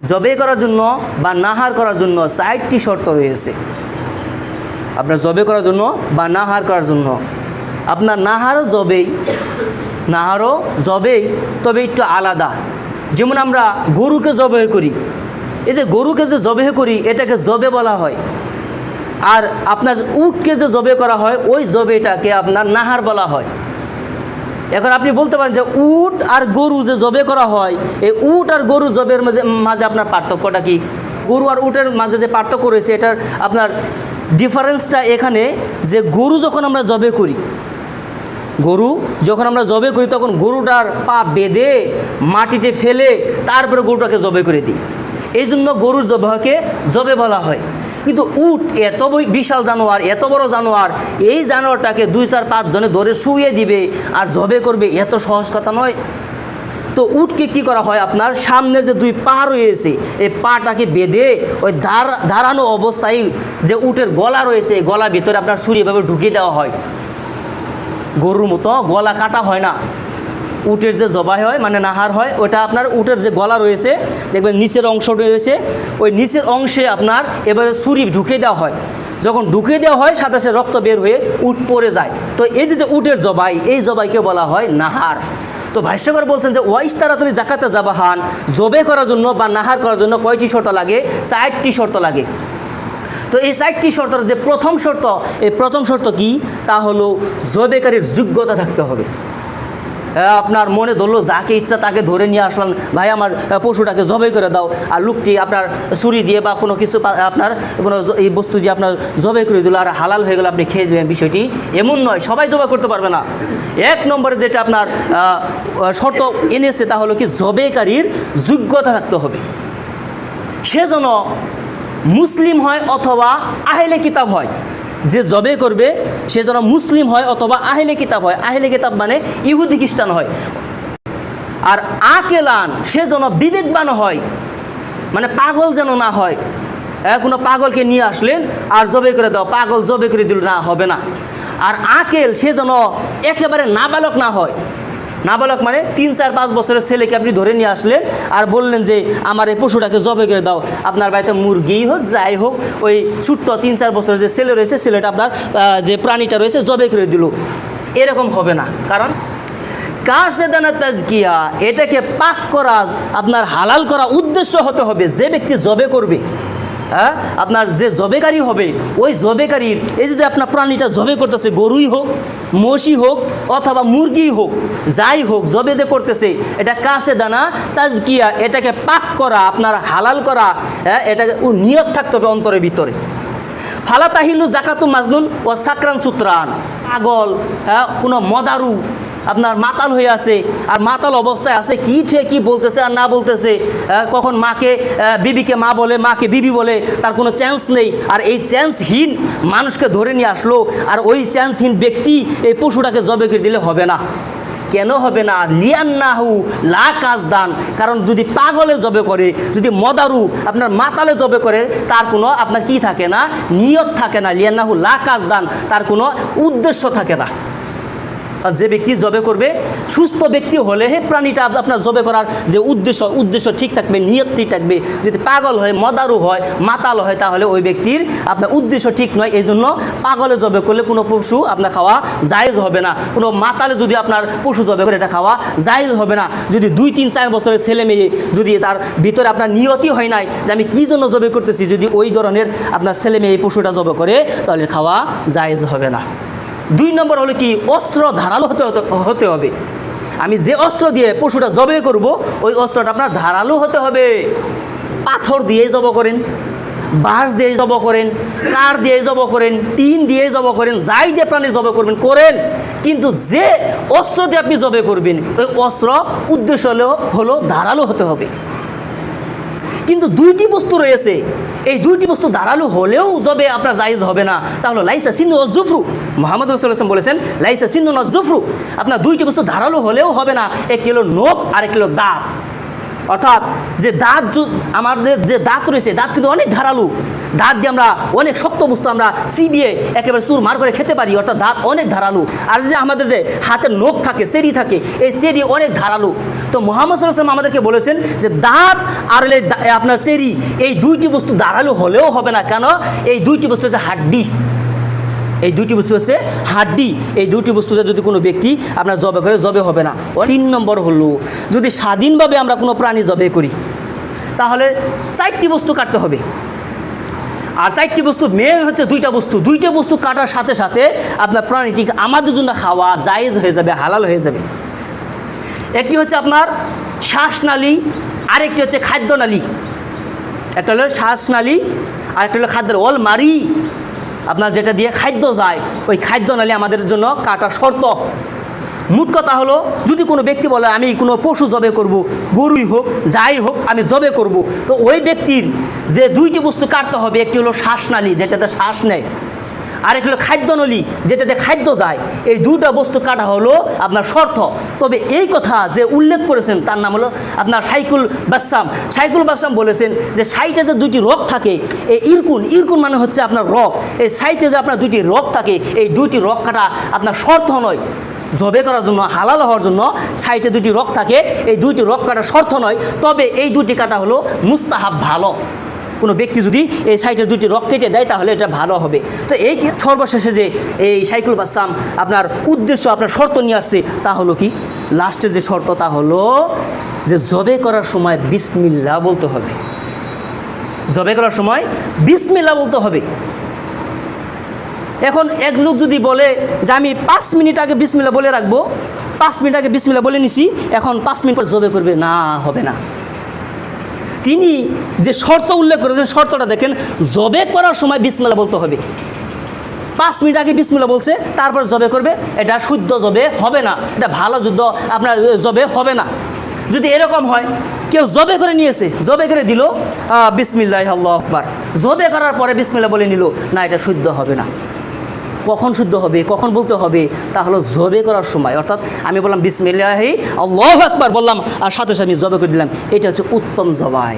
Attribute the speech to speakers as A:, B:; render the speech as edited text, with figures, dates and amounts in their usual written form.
A: জবে করার জন্য বা নাহার করার জন্য 4টি শর্ত রয়েছে। আপনার জবে করার জন্য বা নাহার করার জন্য আপনার নাহারও জবেই, তবে একটু আলাদা। যেমন আমরা গরুকে জবে করি, এই যে গরুকে যে জবে করি এটাকে জবে বলা হয়। আর আপনার উটকে যে জবে করা হয় ওই জবেটাকে আপনার নাহার বলা হয়। এখন আপনি বলতে পারেন যে উট আর গরু যে জবে করা হয়, এই উট আর গরু জবের মাঝে আপনার পার্থক্যটা কি? গরু আর উটের মাঝে যে পার্থক্য রয়েছে এটার আপনার ডিফারেন্সটা এখানে যে গরু যখন আমরা জবে করি তখন গরুটার পা বেঁধে মাটিতে ফেলে তারপরে গরুটাকে জবে করে দিই, এই জন্য গরুর জবাহকে জবে বলা হয়। কিন্তু উট এত বিশাল জানোয়ার, এত বড় জানোয়ার, এই জানোয়ারটাকে 2-4-5 জনে ধরে শুয়ে দিবে আর জবে করবে, এত সহজ কথা নয়। তো উটকে কি করা হয়, আপনার সামনের যে 2 পা রয়েছে এই পাটাকে বেঁধে ওই দাঁড়ানো অবস্থায় যে উটের গলা রয়েছে এই গলার ভিতরে আপনার ছুরি এভাবে ঢুকিয়ে দেওয়া হয়। গরুর মতো গলা কাটা হয় না, উটের যে জবাই হয় মানে নাহার হয় ওটা আপনার উটের যে গলা রয়েছে দেখবেন নিচের অংশ রয়েছে, ওই নিচের অংশে আপনার এবারে ছুরি ঢুকিয়ে দেওয়া হয়। যখন ঢুকিয়ে দেওয়া হয় সাথে সাথে রক্ত বের হয়ে উট পড়ে যায়। তো এই যে উটের জবাই, এই জবাইকে বলা হয় নাহার। তো ভাষ্যকর বলছেন যে ওয়াইস্তারাতুল জাকাতে জাবাহান, জবে করার জন্য বা নাহার করার জন্য কয়টি শর্ত লাগে? 4টি শর্ত লাগে। তো এই 4টি শর্তের যে প্রথম শর্ত, এই প্রথম শর্ত কি? তা হলো জবেকারীর যোগ্যতা থাকতে হবে। আপনার মনে ধরলো যাকে ইচ্ছা তাকে ধরে নিয়ে আসলাম, ভাই আমার পশুটাকে জবাই করে দাও, আর লোকটি আপনার ছুরি দিয়ে বা কোনো কিছু আপনার কোনো এই বস্তু দিয়ে আপনার জবাই করে দিল আর হালাল হয়ে গেল, আপনি খেয়ে দেবেন। বিষয়টি এমন নয়, সবাই জবাই করতে পারবে না। 1 নম্বরে যেটা আপনার শর্ত এনেছে তা হলো কি জবেকারীর যোগ্যতা থাকতে হবে। সে যেন মুসলিম হয় অথবা আহলে কিতাব হয়। যে জবে করবে সে যেন মুসলিম হয় অথবা আহলে কিতাব হয়। আহলে কিতাব মানে ইহুদি খ্রিস্টান হয়। আর আকেলান, সে যেন বিবেকবান হয়, মানে পাগল যেন না হয়। কোনো পাগলকে নিয়ে আসলেন আর জবে করে দাও, পাগল জবে করে দিল, না, হবে না। আর আকেল, সে যেন একেবারে নাবালক না হয়। নাবালক মানে 3-4-5 বছরের ছেলেকে আপনি ধরে নিয়ে আসলেন আর বললেন যে আমার এই পশুটাকে জবে করে দাও। আপনার বাড়িতে মুরগিই হোক যাই হোক, ওই ছোট্ট 3-4 বছরের যে ছেলে রয়েছে ছেলেটা আপনার যে প্রাণীটা রয়েছে জবে করে দিল, এরকম হবে না। কারণ কাসেদানা তাজকিয়া, এটাকে পাক করা, আপনার হালাল করা উদ্দেশ্য হতে হবে। যে ব্যক্তি জবে করবে, আপনার যে জবেকারী হবে ওই জবেকারীর এই যে আপনার প্রাণীটা জবে করতেছে, গরুই হোক, মহিষই হোক অথবা মুরগিই হোক, যাই হোক, জবে যে করতেছে এটা কাসেদানা তাজকিয়া, এটাকে পাক করা, আপনার হালাল করা, এটাকে নিয়ত থাকতে হবে অন্তরের ভিতরে। ফালা তাহিলু জাকাতু মাজনুন ও সাকরান সুতরান, পাগল, কোনো মদারু আপনার মাতাল হয়ে আছে আর মাতাল অবস্থায় আছে, কি থেকে কি বলতেছে আর না বলতেছে, কখন মাকে বিবিকে মা বলে, মাকে বিবি বলে, তার কোনো চান্স নেই। আর এই চান্সহীন মানুষকে ধরে নিয়ে আসলো আর ওই চান্সহীন ব্যক্তি এই পশুটাকে জবে করে দিলে হবে না। কেন হবে না? লিয়ান্নাহু লা কাজদান, কারণ যদি পাগলে জবে করে, যদি মদারু আপনার মাতালে জবে করে, তার কোনো আপনার কি থাকে না, নিয়ত থাকে না। লিয়ান্নাহু লা কাজদান, তার কোনো উদ্দেশ্য থাকে না। যে ব্যক্তি জবে করবে সুস্থ ব্যক্তি হলে হে প্রাণীটা আপনার জবে করার যে উদ্দেশ্য ঠিক থাকবে, নিয়ত ঠিক থাকবে। যদি পাগল হয়, মদারু হয়, মাতাল হয়, তাহলে ওই ব্যক্তির আপনার উদ্দেশ্য ঠিক নয়। এই জন্য পাগলে জবে করলে কোনো পশু আপনার খাওয়া জায়েজ হবে না। কোনো মাতালে যদি আপনার পশু জবে করে এটা খাওয়া জায়েজ হবে না। যদি 2-3-4 বছরের ছেলে মেয়ে যদি তার ভিতরে আপনার নিয়তই হয় নাই যে আমি কী জন্য জবে করতেছি, যদি ওই ধরনের আপনার ছেলে মেয়ে এই পশুটা জবে করে, তাহলে খাওয়া জায়েজ হবে না। 2 নম্বর হলো কি, অস্ত্র ধারালো হতে হবে। আমি যে অস্ত্র দিয়ে পশুটা জবে করব ওই অস্ত্রটা আপনার ধারালো হতে হবে। পাথর দিয়ে জব করেন, বাঁশ দিয়ে জব করেন, কাঠ দিয়ে জব করেন, টিন দিয়ে জব করেন, যাই দিয়ে প্রাণী জবে করবেন করেন, কিন্তু যে অস্ত্র দিয়ে আপনি জবে করবেন ওই অস্ত্র উদ্দেশ্য হলো ধারালো হতে হবে। কিন্তু 2টি বস্তু রয়েছে, এই 2টি বস্তু ধারালো হলেও জবে আপনার জায়েজ হবে না। তাহলে লাইসা সিন্নু ওয়া জুফরু, মুহাম্মদ রাসূলুল্লাহ সাল্লাল্লাহু আলাইহি ওয়াসাল্লাম বলেছেন লাইসা সিন্নু ওয়া জুফরু, আপনার 2টি বস্তু ধারালো হলেও হবে না। একটি হলো নখ আর একটি হলো দাঁত। অর্থাৎ যে দাঁত, আমাদের যে দাঁত রয়েছে দাঁত কিন্তু অনেক ধারালো, দাঁত দিয়ে আমরা অনেক শক্ত বস্তু আমরা চিবিয়ে একেবারে চুরমার করে খেতে পারি, অর্থাৎ দাঁত অনেক ধারালো। আর যে আমাদের যে হাতের নখ থাকে, সেরি থাকে, এই সেরি অনেক ধারালো। তো মুহাম্মদ সাল্লাল্লাহু আলাইহি ওয়াসাল্লাম আমাদেরকে বলেছেন যে দাঁত আর আপনার সেরি এই দুইটি বস্তু ধারালো হলেও হবে না, কেন? এই দুইটি বস্তু হচ্ছে হাড্ডি, এই দুইটি বস্তু হচ্ছে হাড্ডি। এই দুইটি বস্তুতে যদি কোনো ব্যক্তি আপনার জবে করে, জবে হবে না। 3 নম্বর হলো, যদি স্বাধীনভাবে আমরা কোনো প্রাণী জবে করি তাহলে 4টি বস্তু কাটতে হবে। আর 4টি বস্তু মেন হচ্ছে 2টা বস্তু। 2টা বস্তু কাটার সাথে সাথে আপনার প্রাণীটি আমাদের জন্য খাওয়া জায়েজ হয়ে যাবে, হালাল হয়ে যাবে। একটি হচ্ছে আপনার শ্বাসনালী, আরেকটি হচ্ছে খাদ্যনালী। একটা হলো শ্বাসনালী, আরেকটা হলো খাদ্যের অলমারি, আপনার যেটা দিয়ে খাদ্য যায়, ওই খাদ্যনালী আমাদের জন্য কাটা শর্ত। মোট কথা হলো, যদি কোনো ব্যক্তি বলে আমি কোনো পশু জবে করব, গরুই হোক যাই হোক আমি জবে করব, তো ওই ব্যক্তির যে 2টি বস্তু কাটতে হবে, একটি হলো শ্বাসনালী যেটাতে শ্বাস নেয়, আরেকটি হলো খাদ্যনলী যেটাতে খাদ্য যায়। এই 2টা বস্তু কাটা হলো আপনার শর্ত। তবে এই কথা যে উল্লেখ করেছেন তার নাম হলো আপনার শাইখুল বাসসাম। শাইখুল বাসসাম বলেছেন যে সাইটে যে 2টি রগ থাকে, এই ইরকুন মানে হচ্ছে আপনার রগ, এই সাইটে যে আপনার 2টি রগ থাকে, এই 2টি রগ কাটা আপনার শর্ত নয় জবে করার জন্য, হালাল হওয়ার জন্য। সাইটে 2টি রগ থাকে, এই 2টি রগ কাটা শর্ত নয়, তবে এই 2টি কাটা হলো মুস্তাহাব, ভালো। কোনো ব্যক্তি যদি এই সাইটের 2টি রগ কেটে দেয় তাহলে এটা ভালো হবে। তো এই সর্বশেষে যে এই শাইখুল বাসসাম আপনার উদ্দেশ্য, আপনার শর্ত নিয়ে আসছে, তা হলো কি? লাস্টের যে শর্ত তা হলো যে জবে করার সময় বিসমিল্লাহ বলতে হবে। জবে করার সময় বিসমিল্লাহ বলতে হবে। এখন এক লোক যদি বলে যে আমি 5 মিনিট আগে বিসমিল্লাহ বলে রাখবো, 5 মিনিট আগে বিসমিল্লাহ বলে নিছি, এখন 5 মিনিট পর জবে করবে, না, হবে না। তিনি যে শর্ত উল্লেখ করেছেন, শর্তটা দেখেন, জবে করার সময় বিসমিল্লাহ বলতে হবে। 5 মিনিট আগে বিসমিল্লাহ বলছে, তারপর জবে করবে, এটা শুদ্ধ জবে হবে না, এটা ভালো যুদ্ধ আপনার জবে হবে না। যদি এরকম হয়, কেউ জবে করে নিয়েছে, জবে করে দিল বিসমিল্লাহ আল্লাহু আকবার, জবে করার পরে বিসমিল্লাহ বলে নিল, না, এটা শুদ্ধ হবে না। কখন শুদ্ধ হবে, কখন বলতে হবে? তা হলো জবে করার সময়। অর্থাৎ আমি বললাম বিসমিল্লাহি আল্লাহু আকবার বললাম, আর সাথে সাথে আমি জবে করে দিলাম, এটা হচ্ছে উত্তম জবাই।